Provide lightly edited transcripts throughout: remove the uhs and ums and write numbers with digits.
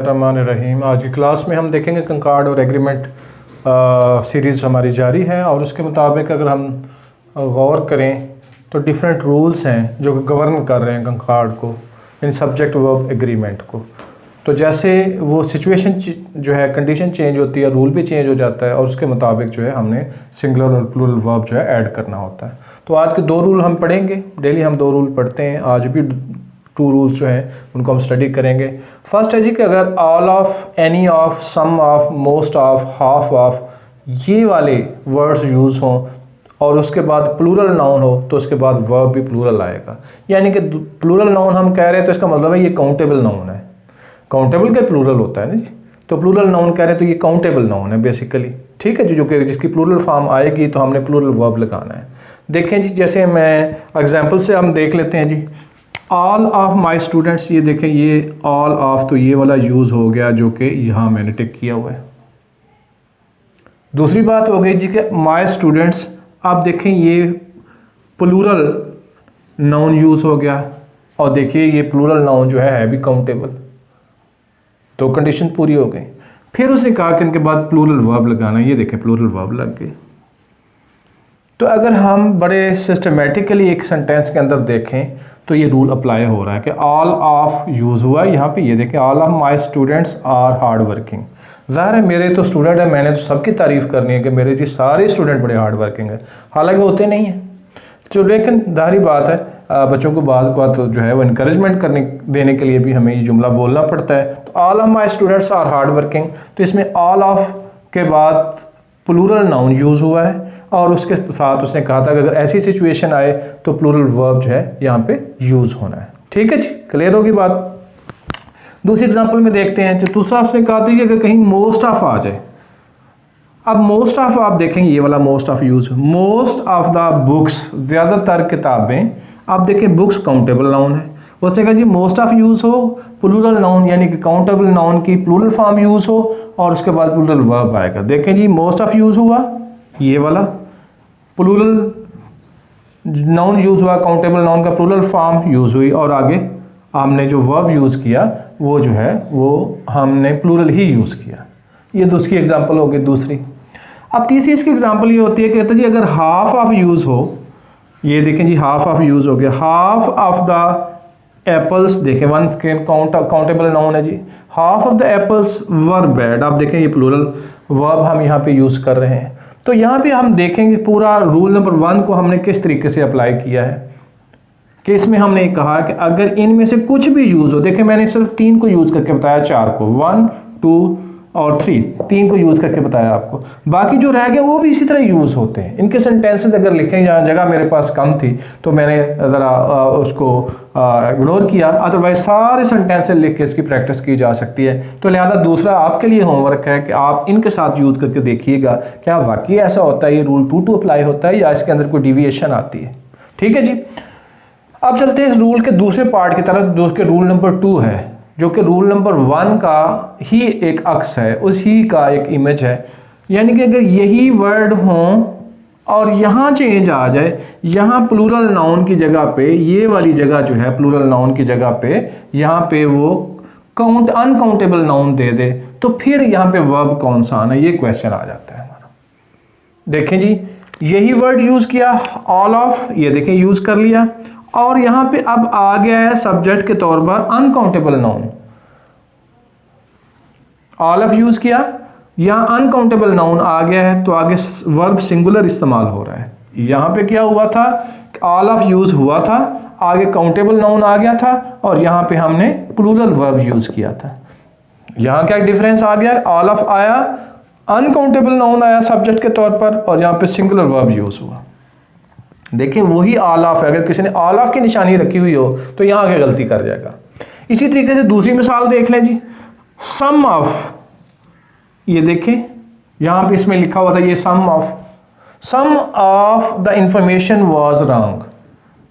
रहीम। आज की क्लास में हम देखेंगे कंकॉर्ड और एग्रीमेंट सीरीज़ हमारी जारी है और उसके मुताबिक अगर हम गौर करें तो डिफरेंट रूल्स हैं जो गवर्न कर रहे हैं कंकॉर्ड को, इन सब्जेक्ट वर्ब एग्रीमेंट को। तो जैसे वो सिचुएशन जो है, कंडीशन चेंज होती है, रूल भी चेंज हो जाता है और उसके मुताबिक जो है हमने सिंगुलर और प्लूरल वर्ब जो है ऐड करना होता है। तो आज के 2 रूल हम पढ़ेंगे, डेली हम 2 रूल पढ़ते हैं। आज भी 2 रूल्स जो हैं उनको हम स्टडी करेंगे। फर्स्ट है जी कि अगर all of, any of, some of, most of, half of ये वाले वर्ड्स यूज़ हों और उसके बाद प्लूरल नाउन हो तो उसके बाद वर्ब भी प्लूरल आएगा। यानी कि प्लूरल नाउन हम कह रहे हैं तो इसका मतलब है ये काउंटेबल नाउन है। काउंटेबल का प्लूरल होता है ना जी, तो प्लूरल नाउन कह रहे हैं तो ये काउंटेबल नाउन है बेसिकली। ठीक है जी, जो कि जिसकी प्लूरल फॉर्म आएगी तो हमने प्लूरल वर्ब लगाना है। देखें जी, जैसे मैं एग्जाम्पल से हम देख लेते हैं जी। ऑल ऑफ माई स्टूडेंट्स, ये देखें ये ऑल ऑफ तो ये वाला यूज़ हो गया जो कि यहाँ मैंने टिक किया हुआ है। दूसरी बात हो गई जी कि माई स्टूडेंट्स, आप देखें ये प्लूरल नाउन यूज़ हो गया और देखिए ये प्लूरल नाउन जो है भी काउंटेबल। तो कंडीशन पूरी हो गई। फिर उसने कहा कि इनके बाद प्लूरल वर्ब लगाना, ये देखें प्लूरल वर्ब लग गई। तो अगर हम बड़े सिस्टमेटिकली एक सेंटेंस के अंदर देखें तो ये रूल अप्लाई हो रहा है कि ऑल ऑफ यूज़ हुआ यहाँ पे। ये देखें all of my students are hard working. ज़ाहिर है मेरे तो स्टूडेंट है, मैंने तो सबकी तारीफ़ करनी है कि मेरे जी सारे स्टूडेंट बड़े हार्ड वर्किंग है, हालांकि होते नहीं हैं। तो लेकिन जाहिर बात है बच्चों को बात जो है वो इनकरेजमेंट देने के लिए भी हमें ये जुमला बोलना पड़ता है। तो all of my students are hard working, तो इसमें ऑल ऑफ के बाद प्लूरल नाउन यूज़ हुआ है और उसके साथ उसने कहा था कि अगर ऐसी सिचुएशन आए तो प्लूरल वर्ब जो है यहाँ पे यूज़ होना है। ठीक है जी, क्लियर होगी बात। दूसरी एग्जांपल में देखते हैं। तो दूसरा उसने कहा था कि अगर कहीं मोस्ट ऑफ आ जाए, अब मोस्ट ऑफ आप देखेंगे ये वाला most of use, most of the books, ज़्यादातर किताबें। आप देखें बुक्स काउंटेबल नाउन है, उसने कहा जी मोस्ट ऑफ यूज़ हो, प्लूरल नाउन यानी कि काउंटेबल नाउन की प्लूरल फॉर्म यूज़ हो और उसके बाद प्लूरल वर्ब आएगा। देखें जी मोस्ट ऑफ यूज़ हुआ, ये वाला प्लूरल नाउन यूज़ हुआ, काउंटेबल नाउन का प्लूरल फॉर्म यूज़ हुई और आगे हमने जो वर्ब यूज़ किया वो जो है वो हमने प्लूरल ही यूज़ किया। ये दूसरी एग्जांपल होगी दूसरी। अब तीसरी इसकी एग्जांपल ये होती है कि कहते हैं जी अगर हाफ ऑफ यूज़ हो, ये देखें जी हाफ ऑफ यूज़ हो गया, हाफ ऑफ द एप्पल्स, देखें वन स्क्रीन काउंटेबल नाउन है जी, half of the apples were bad. आप देखें ये प्लूरल वर्ब हम यहाँ पे यूज़ कर रहे हैं। तो यहाँ पे हम देखेंगे पूरा रूल नंबर 1 को हमने किस तरीके से अप्लाई किया है कि इसमें हमने कहा कि अगर इनमें से कुछ भी यूज़ हो, देखें मैंने सिर्फ 3 को यूज़ करके बताया, 4 को, 1, 2 और 3 को यूज़ करके बताया आपको। बाकी जो रह गया वो भी इसी तरह यूज़ होते हैं। इनके सेंटेंसेस अगर लिखें, जहाँ जगह मेरे पास कम थी तो मैंने ज़रा उसको इग्नोर किया, अदरवाइज सारे सेंटेंसेस लिख के इसकी प्रैक्टिस की जा सकती है। तो लिहाजा दूसरा आपके लिए होमवर्क है कि आप इनके साथ यूज़ करके देखिएगा क्या वाकई ऐसा होता है, ये रूल 2 अप्लाई होता है या इसके अंदर कोई डिविएशन आती है। ठीक है जी, अब चलते हैं इस रूल के दूसरे पार्ट की तरफ जो कि रूल नंबर 2 है, जो कि रूल नंबर 1 का ही एक अक्स है, उसी का एक इमेज है। यानी कि अगर यही वर्ड हों और यहाँ चेंज आ जाए, यहाँ प्लूरल नाउन की जगह पे, ये वाली जगह जो है प्लूरल नाउन की जगह पे यहाँ पे वो अनकाउंटेबल नाउन दे दे, तो फिर यहाँ पे वर्ब कौन सा आना, ये क्वेश्चन आ जाता है हमारा। देखें जी यही वर्ड यूज किया ऑल ऑफ, ये देखें यूज कर लिया और यहां पे अब आ गया है सब्जेक्ट के तौर पर uncountable noun. All of use किया, यहां अनकाउंटेबल नाउन आ गया है तो आगे वर्ब सिंगुलर इस्तेमाल हो रहा है। यहां पे क्या हुआ था, ऑल ऑफ यूज हुआ था, आगे काउंटेबल नाउन आ गया था और यहां पे हमने प्लूरल वर्ब यूज किया था। यहां क्या डिफरेंस आ गया, ऑल ऑफ आया, अनकाउंटेबल नाउन आया सब्जेक्ट के तौर पर और यहां पे सिंगुलर वर्ब यूज हुआ। देखिए वही ऑल ऑफ है, अगर किसी ने ऑल ऑफ की निशानी रखी हुई हो तो यहां आगे गलती कर जाएगा। इसी तरीके से दूसरी मिसाल देख लें जी, सम ऑफ, ये देखें यहां पे इसमें लिखा हुआ था ये some of the information was wrong.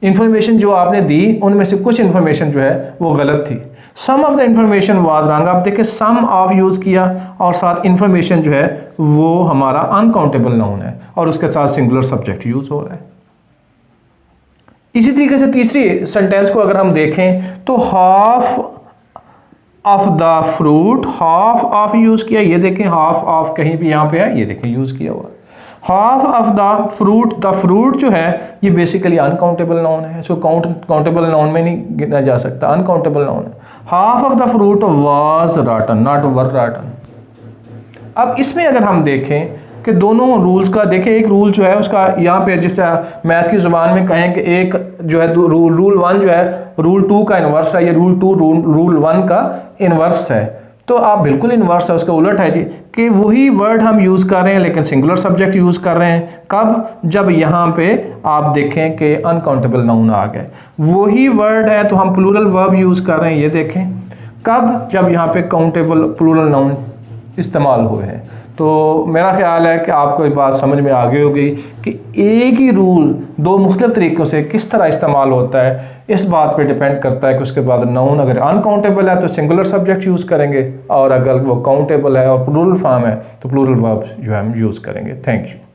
Information जो आपने दी उनमें से कुछ इंफॉर्मेशन जो है वो गलत थी। Some of the information was wrong, आप देखें सम ऑफ यूज किया और साथ इंफॉर्मेशन जो है वो हमारा अनकाउंटेबल नाउन है और उसके साथ सिंगुलर सब्जेक्ट यूज हो रहा है। इसी तरीके से तीसरी सेंटेंस को अगर हम देखें तो half of the fruit, half of use किया, ये देखें हाफ ऑफ कहीं भी यहाँ पे है, ये देखें यूज किया हुआ। हाफ ऑफ द फ्रूट जो है ये बेसिकली अनकाउंटेबल नाउन है, इसको काउंटेबल नाउन में नहीं गिना जा सकता, अनकाउंटेबल नाउन है। Half of the fruit was रॉटन, not वर रॉटन। अब इसमें अगर हम देखें कि दोनों रूल्स का देखें, एक रूल जो है उसका यहाँ पे जिससे मैथ की ज़ुबान में कहें कि एक जो है रूल 1 जो है रूल 2 का इन्वर्स है, ये रूल 2 रूल 1 का इन्वर्स है। तो आप बिल्कुल इन्वर्स है, उसका उलट है जी कि वही वर्ड हम यूज़ कर रहे हैं लेकिन सिंगुलर सब्जेक्ट यूज़ कर रहे हैं। कब? जब यहाँ पे आप देखें कि अनकाउंटेबल नाउन आ गए। वही वर्ड है तो हम प्लूरल वर्ब यूज़ कर रहे हैं, ये देखें। कब? जब यहाँ पे काउंटेबल प्लूरल नाउन इस्तेमाल हुए हैं। तो मेरा ख्याल है कि आपको ये बात समझ में आ गई होगी कि एक ही रूल दो मुख्तलिफ तरीक़ों से किस तरह इस्तेमाल होता है। इस बात पे डिपेंड करता है कि उसके बाद नाउन अगर अनकाउंटेबल है तो सिंगुलर सब्जेक्ट यूज़ करेंगे, और अगर वो काउंटेबल है और प्लूरल फॉर्म है तो प्लूरल वर्ब जो है हम यूज़ करेंगे। Thank you.